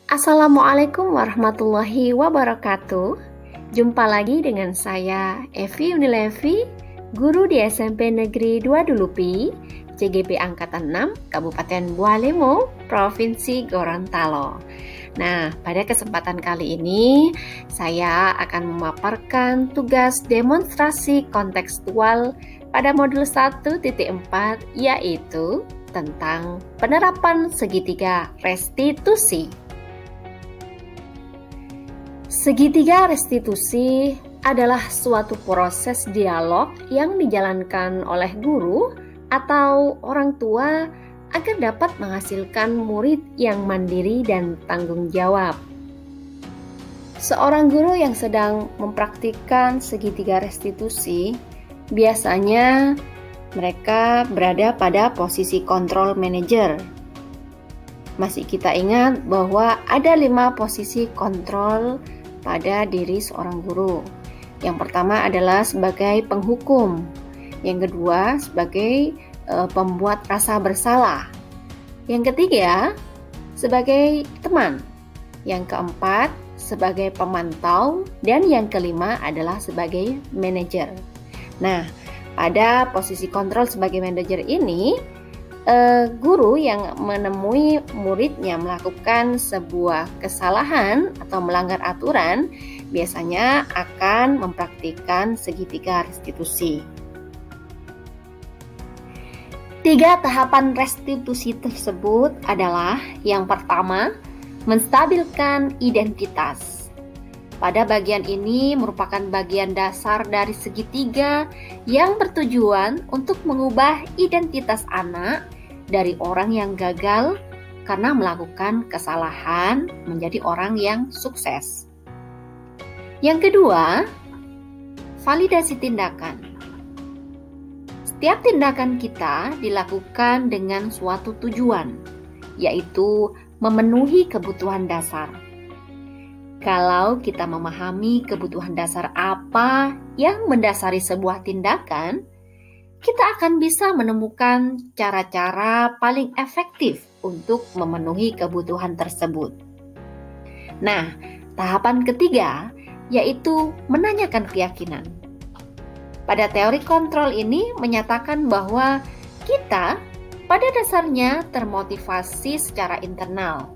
Assalamualaikum warahmatullahi wabarakatuh. Jumpa lagi dengan saya Evi Unilevi, guru di SMP Negeri 2 Dulupi, CGP Angkatan 6, Kabupaten Bualemo, Provinsi Gorontalo. Nah, pada kesempatan kali ini saya akan memaparkan tugas demonstrasi kontekstual pada modul 1.4, yaitu tentang penerapan segitiga restitusi. Segitiga restitusi adalah suatu proses dialog yang dijalankan oleh guru atau orang tua agar dapat menghasilkan murid yang mandiri dan tanggung jawab. Seorang guru yang sedang mempraktikkan segitiga restitusi biasanya mereka berada pada posisi control manager. Masih kita ingat bahwa ada 5 posisi kontrol pada diri seorang guru. Yang pertama adalah sebagai penghukum, yang kedua sebagai pembuat rasa bersalah, yang ketiga sebagai teman, yang keempat sebagai pemantau, dan yang kelima adalah sebagai manajer. Nah, pada posisi kontrol sebagai manajer ini, guru yang menemui muridnya melakukan sebuah kesalahan atau melanggar aturan biasanya akan mempraktikkan segitiga restitusi. 3 tahapan restitusi tersebut adalah: yang pertama, menstabilkan identitas. Pada bagian ini merupakan bagian dasar dari segitiga yang bertujuan untuk mengubah identitas anak dari orang yang gagal karena melakukan kesalahan menjadi orang yang sukses. Yang kedua, validasi tindakan. Setiap tindakan kita dilakukan dengan suatu tujuan, yaitu memenuhi kebutuhan dasar. Kalau kita memahami kebutuhan dasar apa yang mendasari sebuah tindakan, kita akan bisa menemukan cara-cara paling efektif untuk memenuhi kebutuhan tersebut. Nah, tahapan ketiga yaitu menanyakan keyakinan. Pada teori kontrol ini menyatakan bahwa kita pada dasarnya termotivasi secara internal.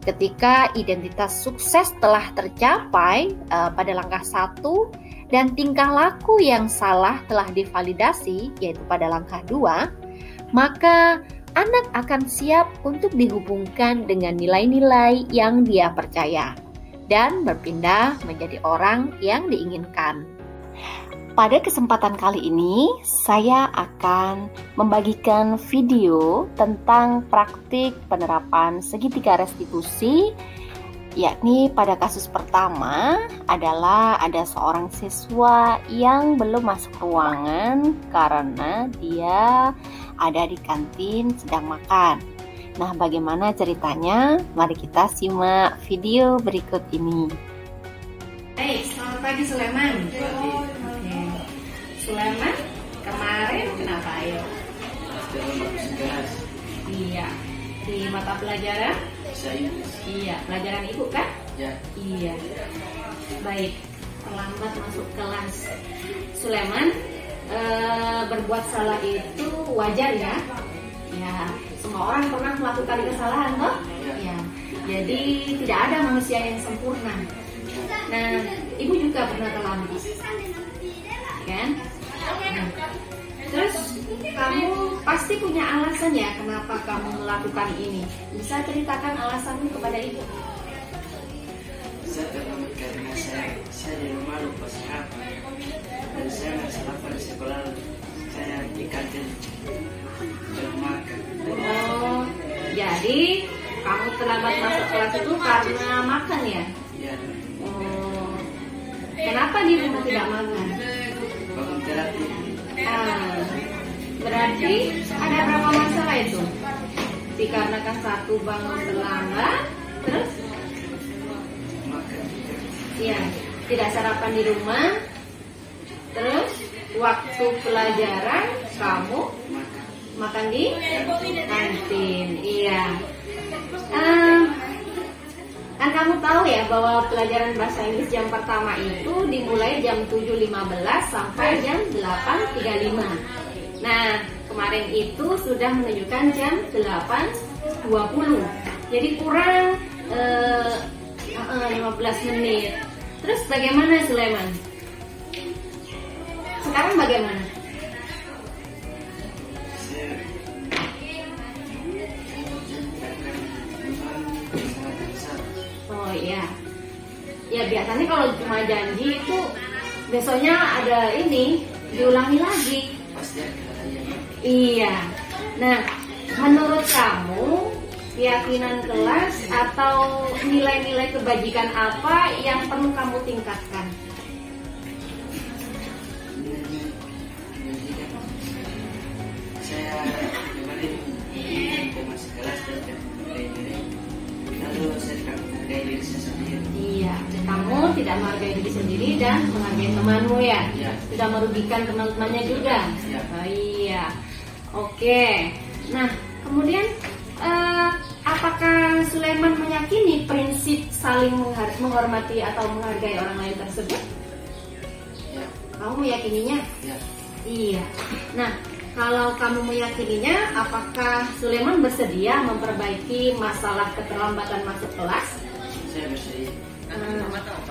Ketika identitas sukses telah tercapai pada langkah 1 dan tingkah laku yang salah telah divalidasi, yaitu pada langkah 2, maka anak akan siap untuk dihubungkan dengan nilai-nilai yang dia percaya dan berpindah menjadi orang yang diinginkan. Pada kesempatan kali ini, saya akan membagikan video tentang praktik penerapan segitiga restitusi, yakni pada kasus pertama adalah ada seorang siswa yang belum masuk ruangan karena dia ada di kantin sedang makan. Nah, bagaimana ceritanya? Mari kita simak video berikut ini. Hey, selamat pagi Sulaiman. Sulaiman, kemarin kenapa ayo? Iya, di mata pelajaran? Iya, pelajaran ibu kan? Ya. Iya. Baik, terlambat masuk kelas. Sulaiman, berbuat salah itu wajar ya? Ya, semua orang pernah melakukan kesalahan toh? Ya. Jadi tidak ada manusia yang sempurna. Nah, ibu juga pernah terlambat, kan? Nah, terus kamu pasti punya alasan ya kenapa kamu melakukan ini. Bisa ceritakan alasanmu kepada ibu? Saya terlambat karena saya di rumah lupa sarapan dan saya nggak sarapan di sekolah. Saya di kantin belum makan. Oh, jadi kamu terlambat masuk kelas itu karena makan ya? Ya. Oh, kenapa di rumah tidak makan? Bangun terapi. Berarti ada berapa masalah itu? Dikarenakan satu bangun terlambat, terus? Makan. Iya, tidak sarapan di rumah, terus waktu pelajaran kamu makan di kantin. Iya. Kan kamu tahu ya bahwa pelajaran bahasa Inggris jam pertama itu dimulai jam 7.15 sampai jam 8.35. Nah, kemarin itu sudah menunjukkan jam 8.20. Jadi kurang 15 menit. Terus bagaimana Sulaiman? Sekarang bagaimana? Oh iya. Ya biasanya kalau cuma janji itu besoknya ada ini diulangi lagi. Iya. Nah, menurut kamu keyakinan kelas atau nilai-nilai kebajikan apa yang perlu kamu tingkatkan? Saya kemarin masuk kelas dan lalu saya tidak menghargai diri saya sendiri. Iya, kamu tidak menghargai diri sendiri dan menghargai temanmu ya. Iya. Tidak merugikan teman-temannya juga. Iya. Oh, iya. Oke. Nah, kemudian apakah Sulaiman meyakini prinsip saling menghormati atau menghargai orang lain tersebut? Ya. Kamu meyakininya? Ya. Iya. Nah, kalau kamu meyakininya, apakah Sulaiman bersedia memperbaiki masalah keterlambatan masuk kelas? Saya bersedia.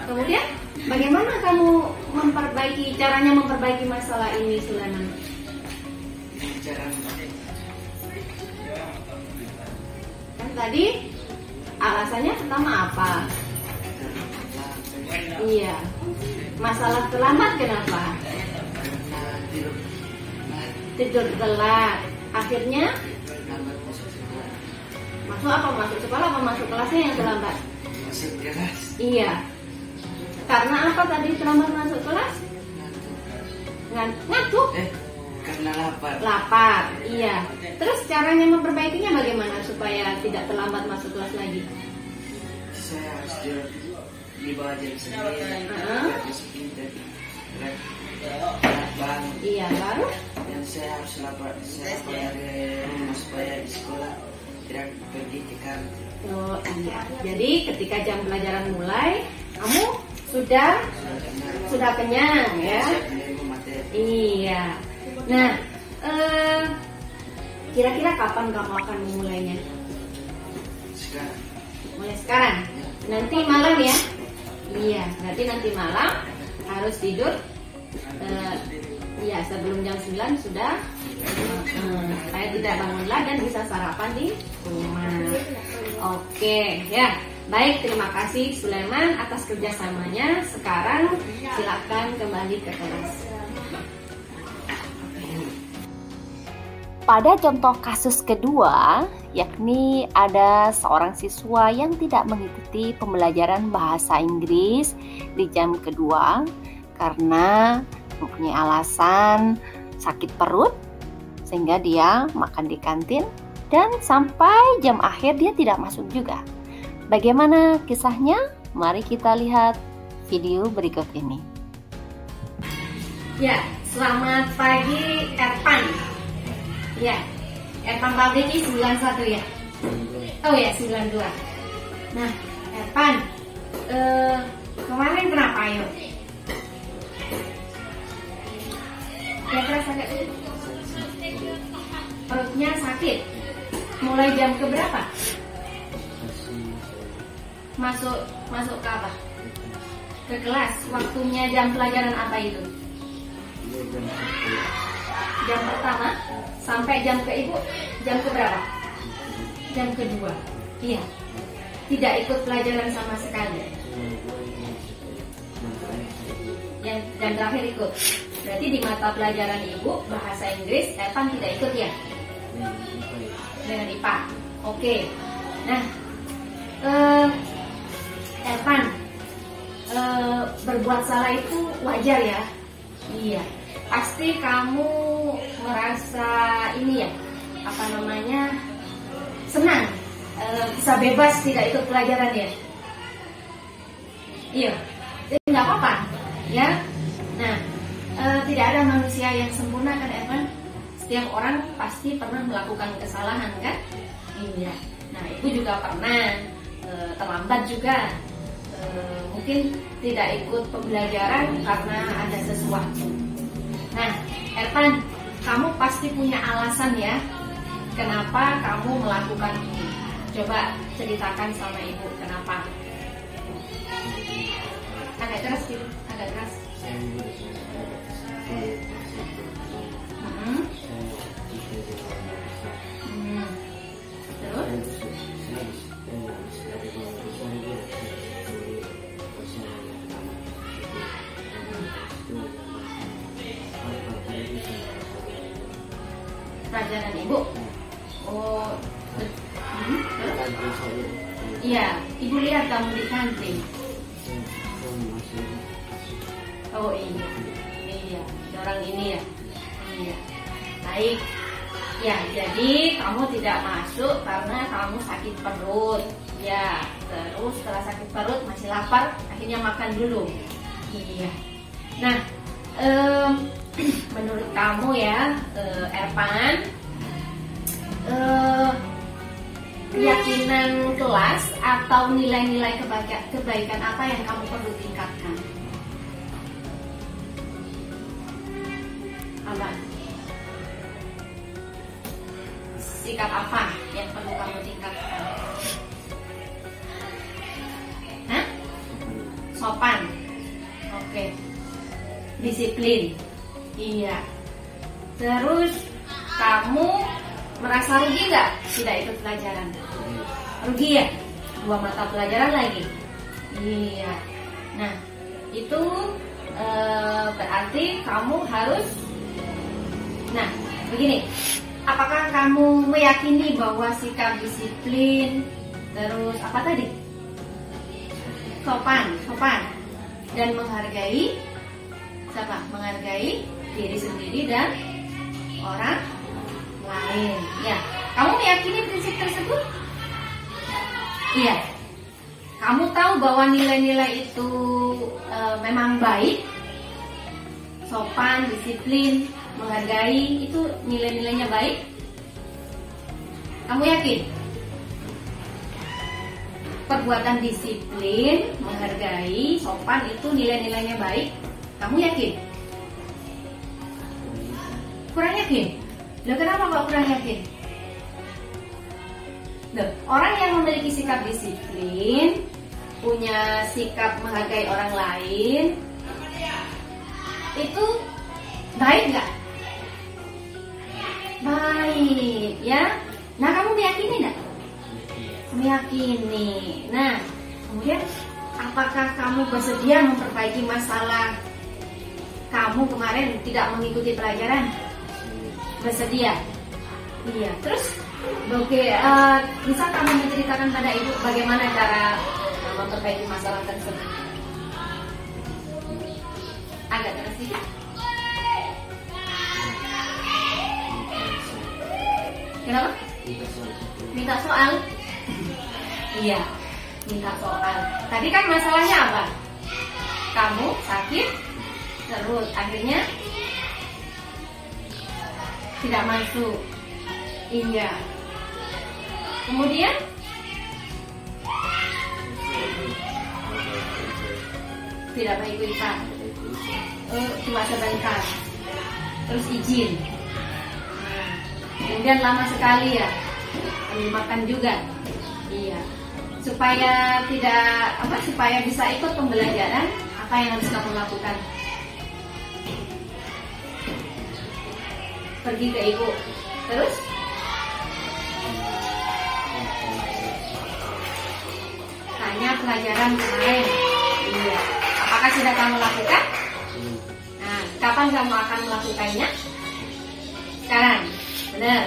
Kemudian, bagaimana kamu caranya memperbaiki masalah ini, Sulaiman? Cara Kan tadi alasannya pertama apa? Iya. Masalah terlambat kenapa? Tidur telat. Akhirnya masuk apa? Masuk sekolah apa masuk kelasnya yang terlambat? masuk kelas. Iya. Karena apa tadi terlambat masuk kelas? Ngantuk. Karena lapar. Lapar. Iya. Terus caranya memperbaikinya bagaimana supaya tidak terlambat masuk kelas lagi? Saya harus tidur di bawah jam 9. Besok ini bangun. Iya, baru? Dan saya harus lapar. Saya dari rumah supaya di sekolah tidak pergi ke kantin. Oh iya. Jadi ketika jam pelajaran mulai, kamu sudah kenyang ya? Saya menerima materi. Iya. Nah, kira-kira kapan kamu akan memulainya? Sekarang. Mulai sekarang? Nanti malam ya? Iya, berarti nanti malam harus tidur. Iya, sebelum jam 9 sudah saya tidak bangunlah dan bisa sarapan di rumah. Oke, ya. Baik, terima kasih Sulaiman atas kerjasamanya. Sekarang silakan kembali ke kelas. Pada contoh kasus kedua, yakni ada seorang siswa yang tidak mengikuti pembelajaran bahasa Inggris di jam kedua karena mempunyai alasan sakit perut, sehingga dia makan di kantin dan sampai jam akhir dia tidak masuk juga. Bagaimana kisahnya? Mari kita lihat video berikut ini. Ya, selamat pagi Erpan. Ya, Erpan Pabriki 91 ya? Oh ya, 92. Nah, Erpan, kemarin kenapa ayo? Kira-kira sakit? Perutnya sakit. Mulai jam keberapa? Masuk ke apa? Ke kelas. Waktunya jam pelajaran apa itu? Jam pertama sampai jam ke ibu. Jam keberapa? Jam kedua. Iya. Tidak ikut pelajaran sama sekali. Yang dan terakhir ikut. Berarti di mata pelajaran ibu bahasa Inggris Evan tidak ikut ya? Dengan IPA. Oke. Nah, Evan, berbuat salah itu wajar ya? Iya. Pasti kamu merasa ini ya, senang, bisa bebas tidak ikut pelajaran ya? Iya. Jadi nggak apa-apa, ya. Nah, tidak ada manusia yang sempurna kan, Evan? Setiap orang pasti pernah melakukan kesalahan kan? Iya. Nah, ibu juga pernah terlambat juga, mungkin tidak ikut pembelajaran karena ada sesuatu. Nah, Ervan, kamu pasti punya alasan ya kenapa kamu melakukan ini. Coba ceritakan sama ibu kenapa. Agak keras gitu, agak keras. Terus? Pelajaran ibu. Oh, iya, ibu lihat kamu di kantin. Oh iya, iya, orang ini ya. Iya, baik. Ya, jadi kamu tidak masuk karena kamu sakit perut. Ya, terus setelah sakit perut masih lapar, akhirnya makan dulu. Iya. Nah, menurut kamu ya, Ervan, keyakinan kelas atau nilai-nilai kebaikan apa yang kamu perlu tingkatkan? Apa? Sikap apa yang perlu kamu tingkatkan? Hah? Sopan. Oke. Disiplin. Iya. Terus kamu merasa rugi nggak tidak ikut pelajaran? Rugi ya? 2 mata pelajaran lagi. Iya. Nah, itu berarti kamu harus. Nah, begini. Apakah kamu meyakini bahwa sikap disiplin, terus apa tadi? Sopan, dan menghargai siapa? Menghargai diri sendiri dan orang lain. Ya, kamu meyakini prinsip tersebut? Iya. Kamu tahu bahwa nilai-nilai itu memang baik, sopan, disiplin, menghargai, itu nilai-nilainya baik? Kamu yakin? Perbuatan disiplin, menghargai, sopan itu nilai-nilainya baik? Kamu yakin? Kurang yakin? Loh, kenapa kok kurang yakin? Loh, orang yang memiliki sikap disiplin, punya sikap menghargai orang lain, itu baik nggak? Baik, ya. Nah, kamu meyakini nggak? Meyakini. Nah, kemudian apakah kamu bersedia memperbaiki masalah kamu kemarin tidak mengikuti pelajaran? Bersedia? Iya. Terus, bisa kamu menceritakan pada ibu bagaimana cara memperbaiki masalah tersebut? Agak keras sedikit. Kenapa? Minta soal. Iya, minta soal. Tadi kan masalahnya apa? Kamu sakit, terus akhirnya tidak masuk. Iya. Kemudian tidak baik ikut. Cuma sebentar. Terus izin. Kemudian lama sekali ya, ambil makan juga. Iya. Supaya supaya bisa ikut pembelajaran, apa yang harus kamu lakukan? Pergi ke ibu. Terus? Tanya pelajaran kemarin. Iya. Apakah sudah kamu lakukan? Nah, kapan kamu akan melakukannya? Sekarang. Benar.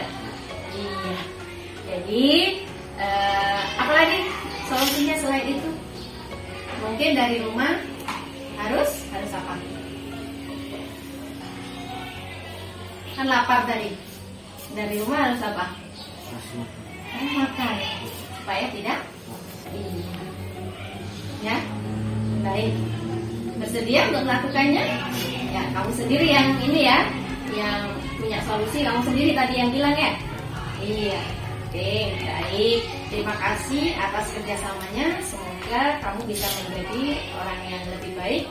Iya. Jadi apalagi solusinya selain itu? Mungkin dari rumah harus apa? Kan lapar tadi. Dari rumah harus apa? Makan. Supaya tidak. Iya. Ya. Baik. Bersedia untuk melakukannya? Ya, kamu sendiri yang ini ya, yang punya solusi. Kamu sendiri tadi yang bilang ya. Iya. Oke, baik. Terima kasih atas kerjasamanya. Semoga kamu bisa menjadi orang yang lebih baik